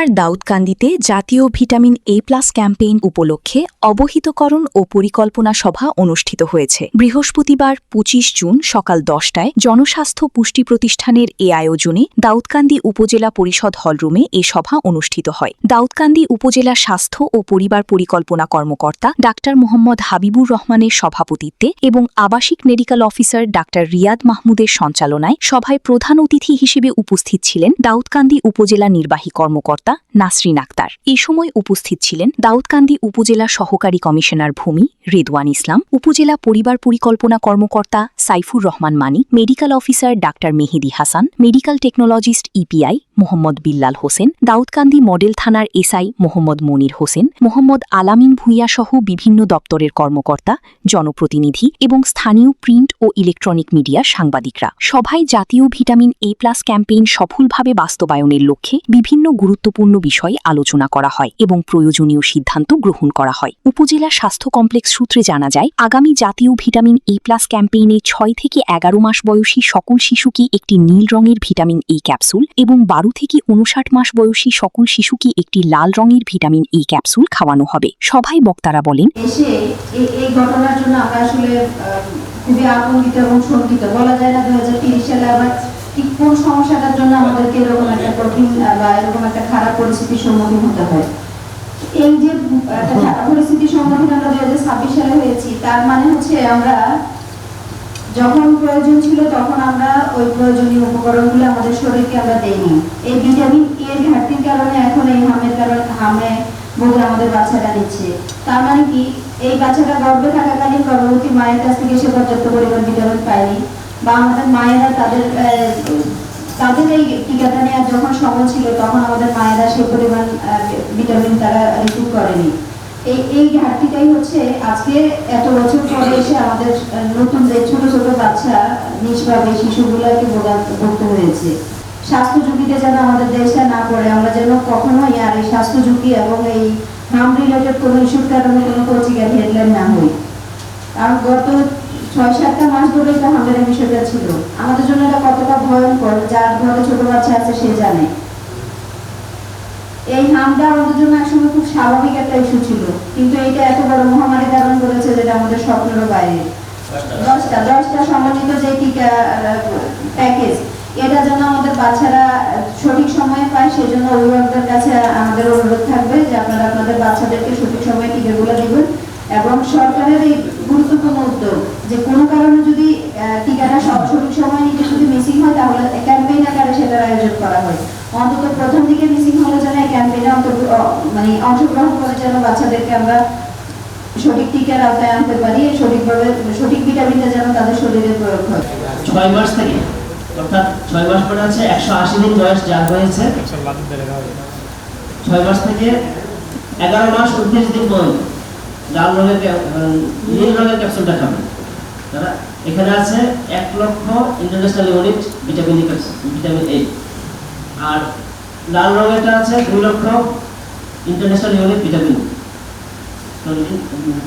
উপজেলার দাউদকান্দিতে জাতীয় vitamin A+ campaign উপলক্ষে অবহিতকরণ ও পরিকল্পনা সভা অনুষ্ঠিত হয়েছে। বৃহস্পতিবার ২৫ জুন সকাল ১০টায় জনস্বাস্থ্য পুষ্টি প্রতিষ্ঠানের এ আয়োজনে দাউদকান্দি উপজেলা পরিষদ হলরুমে এ সভা অনুষ্ঠিত হয়। দাউদকান্দি উপজেলা স্বাস্থ্য ও পরিবার পরিকল্পনা কর্মকর্তা ডাক্তার মোহাম্মদ হাবিবুর রহমানের সভাপতিত্বে এবং আবাসিক মেডিকেল অফিসার ডাক্তার রিয়াদ মাহমুদের সঞ্চালনায় সভায় প্রধান অতিথি হিসেবে উপস্থিত ছিলেন দাউদকান্দি উপজেলা নির্বাহী কর্মকর্তা নাসরিন আক্তার। এ সময় উপস্থিত ছিলেন দাউদকান্দি উপজেলা সহকারী কমিশনার ভূমি রিদওয়ান ইসলাম, উপজেলা পরিবার পরিকল্পনা কর্মকর্তা Saifur Rahman Moni, medical officer doctor Mehedi Hasan, medical technologist EPI Mohammad Billal Hossain, Daudkandi model থানার এসআই মোহাম্মদ মনির হোসেন, মোহাম্মদ আলামিন ভূঁইয়া সহ বিভিন্ন দপ্তরের কর্মকর্তা, জনপ্রতিনিধি এবং স্থানীয় প্রিন্ট ও ইলেকট্রনিক মিডিয়া সাংবাদিকরা। সভায় জাতীয় ভিটামিন এ+ ক্যাম্পেইন সফলভাবে বাস্তবায়নের লক্ষ্যে বিভিন্ন গুরুত্বপূর্ণ বিষয়ে আলোচনা করা হয় এবং প্রয়োজনীয় সিদ্ধান্ত গ্রহণ করা হয়। উপজেলা স্বাস্থ্য কমপ্লেক্স সূত্রে জানা যায়, আগামী জাতীয় ভিটামিন এ+ ক্যাম্পেইনে ৬ থেকে ১১ মাস বয়সী সকল শিশুকে একটি নীল রঙের ভিটামিন এ ক্যাপসুল এবং ১২ থেকে ৫৯ মাস বয়সী সকল শিশুকে একটি লাল রঙের ভিটামিন এ ক্যাপসুল খাওয়ানো হবে। সভায় বক্তারা বলেন, এই ঘটনার জন্য আমরা আসলে খুবই আতঙ্কিত এবং শঙ্কিত। বলা যায় না ২০৩০ সালে আবার ঠিক কোন সমস্যাটার জন্য আমাদেরকে এরকম একটা কঠিন বা এরকম একটা খারাপ পরিস্থিতির সম্মুখীন হতে হয়। এই যে একটা খারাপ পরিস্থিতির সম্মুখীন আমরা ২০২৬ সালে হয়েছি, তার মানে হচ্ছে আমরা যখন প্রয়োজন ছিল তখন আমরা ওই প্রয়োজনীয় উপকরণগুলো আমাদের শরীরকে আমরা দেইনি। এই ভিটামিন এর ঘাটতির কারণে এখন এই হামে ভোগে আমাদের বাচ্চাটা নিচ্ছে। তার মানে কি, এই বাচ্চাটা গর্ভে থাকাকালীন গর্ভবতী মায়ের কাছ থেকে সে পর্যাপ্ত পরিমাণ ভিটামিন পায়নি, বা আমাদের মায়েরা তাদের এই টিকাটা নেওয়ার যখন সময় ছিল তখন আমাদের মায়েরা সেই পরিমাণ ভিটামিন তারা রিসিভ করেনি। এই ঘাটতিটাই হচ্ছে আজকে এত বছর পরে এসে আমাদের নতুন যে ছোট ছোট বাচ্চা নিষ্পাবে শিশুগুলোকে ভুগতে হয়েছে। স্বাস্থ্য ঝুঁকিতে যেন আমাদের দেশটা না পড়ে, আমরা যেন কখনোই আর এই স্বাস্থ্য ঝুঁকি এবং এই হার্ম রিলেটেড কোনো ইস্যুর কারণে কোনো পত্রিকার হেডলাইন না হই। কারণ গত ৬-৭টা মাস ধরে তো আমাদের এই বিষয়টা ছিল। আমাদের জন্য এটা কতটা ভয়ঙ্কর, যার ঘরে ছোট বাচ্চা আছে সে জানে। এই হামটা আমাদের জন্য একসময় খুব স্বাভাবিক একটা ইস্যু ছিল, কিন্তু এটা এত বড় মহামারী ধারণ করেছে যেটা আমাদের স্বপ্নেরও বাইরে। 10টা সমন্বিত যে টিকা প্যাকেজ, এটা যেন আমাদের বাচ্চারা সঠিক সময়ে পায়, সেই জন্য অভিভাবকদের কাছে আমাদের অনুরোধ থাকবে যে আপনারা আপনাদের বাচ্চাদেরকে সঠিক সময়ে টিকাগুলো দিবেন। এবং সরকারের এই গুরুত্বপূর্ণ উদ্যোগ যে কোনো কারণে যদি টিকাটা সঠিক সময় নিতে যদি মিসিং হয় তাহলে ক্যাম্পেইন আকারে সেটার আয়োজন করা হয়। অন্তত প্রথম দিকে মিসিং হলে যেন এই ক্যাম্পেইনে অংশগ্রহণ করে যেন বাচ্চাদেরকে আমরা সঠিক টিকার আওতায় আনতে পারি, সঠিকভাবে সঠিক ভিটামিনটা যেন তাদের শরীরে প্রয়োগ হয়। ৬ মাস থেকে, অর্থাৎ 6 মাস পরে আছে ১৮০ দিন বয়স যার হয়েছে, ৬ মাস থেকে ১১ মাস ২৯ দিন পর্যন্ত লাল রঙের নীল রঙের ক্যাপসুলটা খাবেন। তারা এখানে আছে ১ লক্ষ international unit vitamin A capsule, vitamin A. আর লাল রঙেরটা আছে ২ লক্ষ ইন্টারন্যাশনাল ইউনিট ভিটামিন।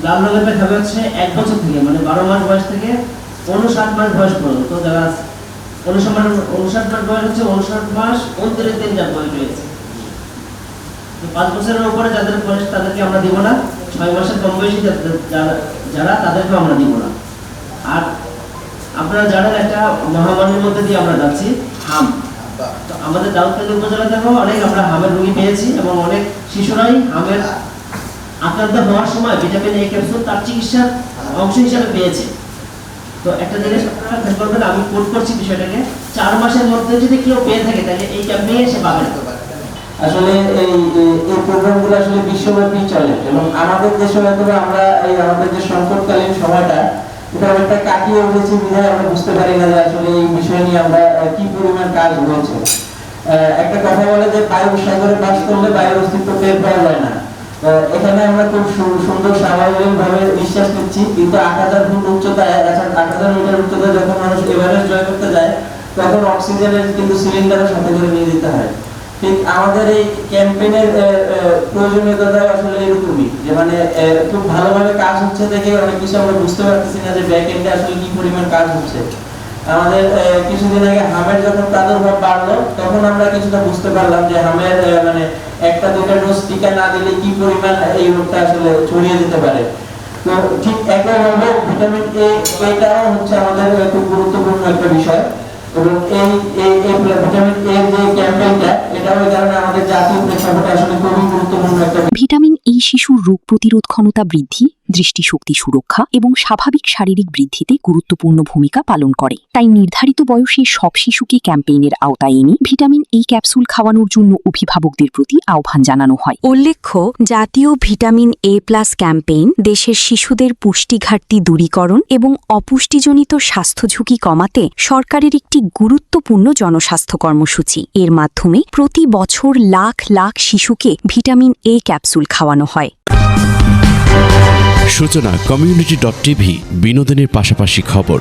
লাল রঙেরটা খাবে হচ্ছে ১ বছর থেকে, মানে ১২ মাস বয়স থেকে ৫৯ মাস বয়স পর্যন্ত। যারা ৫৯ মাস বয়স হচ্ছে ৫৯ মাস ২৯ দিন যার বয়স রয়েছে। ৫ বছরের উপরে যাদের বয়স তাদেরকে আমরা দিব না, ৬ মাসের কম বয়সী যারা তাদেরকে আমরা দিব না। আর আপনারা জানেন একটা মহামারীর মধ্যে দিয়ে আমরা যাচ্ছি, হাম। তো আমাদের দাউদকান্দি উপজেলাতেও অনেক আমরা হামের রোগী পেয়েছি এবং অনেক শিশুরাই হামের আক্রান্ত হওয়ার সময় ভিটামিন এ ক্যাপসুল তার চিকিৎসার অংশ হিসাবে পেয়েছে। তো একটা জিনিস আপনারা খেয়াল করবেন, আমি কোট করছি বিষয়টাকে, 4 মাসের মধ্যে যদি কেউ পেয়ে থাকে তাহলে এই ক্যাম্পেইনে সে পাবে না। আসলে এই প্রোগ্রামগুলো আসলে বিশ্বব্যাপী চলে এবং আমাদের দেশে হয়তো আমরা এই আমাদের যে সংকটকালীন সময়টা এটা অনেকটা কাটিয়ে উঠেছি বিধায় আমরা বুঝতে পারি না যে আসলে এই বিষয় নিয়ে আমরা কি পরিমাণ কাজ হয়েছে। একটা কথা বলে যে বায়ু সাগরে বাস করলে বায়ুর অস্তিত্ব টের পাওয়া যায় না। এখানে আমরা খুব সুন্দর স্বাভাবিকভাবে নিঃশ্বাস নিচ্ছি, কিন্তু ৮,০০০ ফুট উচ্চতায়, ৮,০০০ মিটার উচ্চতায় যখন মানুষ এভারেস্ট জয় করতে যায় তখন অক্সিজেনের কিন্তু সিলিন্ডারের সাথে করে নিয়ে যেতে হয়। ঠিক আমাদের এই ক্যাম্পেইনের প্রয়োজনীয়তা আসলে এরকমই, যে মানে খুব ভালোভাবে কাজ হচ্ছে দেখে অনেক কিছু আমরা বুঝতে পারতেছি না যে ব্যাক এন্ডে আসলে কি পরিমাণ কাজ হচ্ছে। আমাদের কিছুদিন আগে হামের যখন প্রাদুর্ভাব বাড়লো তখন আমরা কিছুটা বুঝতে পারলাম যে হামের মানে একটা দুইটা ডোজ টিকা না দিলে কি পরিমাণ এই রোগটা আসলে ছড়িয়ে যেতে পারে। তো ঠিক একইভাবে ভিটামিন এ এটাও হচ্ছে আমাদের খুব গুরুত্বপূর্ণ একটা বিষয়, এবং এই ভিটামিন এ যে ক্যাম্পেইনটা এটাও এই কারণে আমাদের জাতীয় প্রেক্ষাপটে আসলে খুবই গুরুত্বপূর্ণ একটা। ভিটামিন এই শিশুর রোগ প্রতিরোধ ক্ষমতা বৃদ্ধি, দৃষ্টিশক্তি সুরক্ষা এবং স্বাভাবিক শারীরিক বৃদ্ধিতে গুরুত্বপূর্ণ ভূমিকা পালন করে। তাই নির্ধারিত বয়সে সব শিশুকে ক্যাম্পেইনের আওতায় এনে ভিটামিন এই ক্যাপসুল খাওয়ানোর জন্য অভিভাবকদের প্রতি আহ্বান জানানো হয়। উল্লেখ্য, জাতীয় ভিটামিন এ প্লাস ক্যাম্পেইন দেশের শিশুদের পুষ্টি ঘাটতি দূরীকরণ এবং অপুষ্টিজনিত স্বাস্থ্য ঝুঁকি কমাতে সরকারের একটি গুরুত্বপূর্ণ জনস্বাস্থ্য কর্মসূচি। এর মাধ্যমে প্রতি বছর লাখ লাখ শিশুকে ভিটামিন এ ক্যাপসুল খাওয়ানো হয়। সূচনা community.tv, বিনোদনের পাশাপাশি খবর।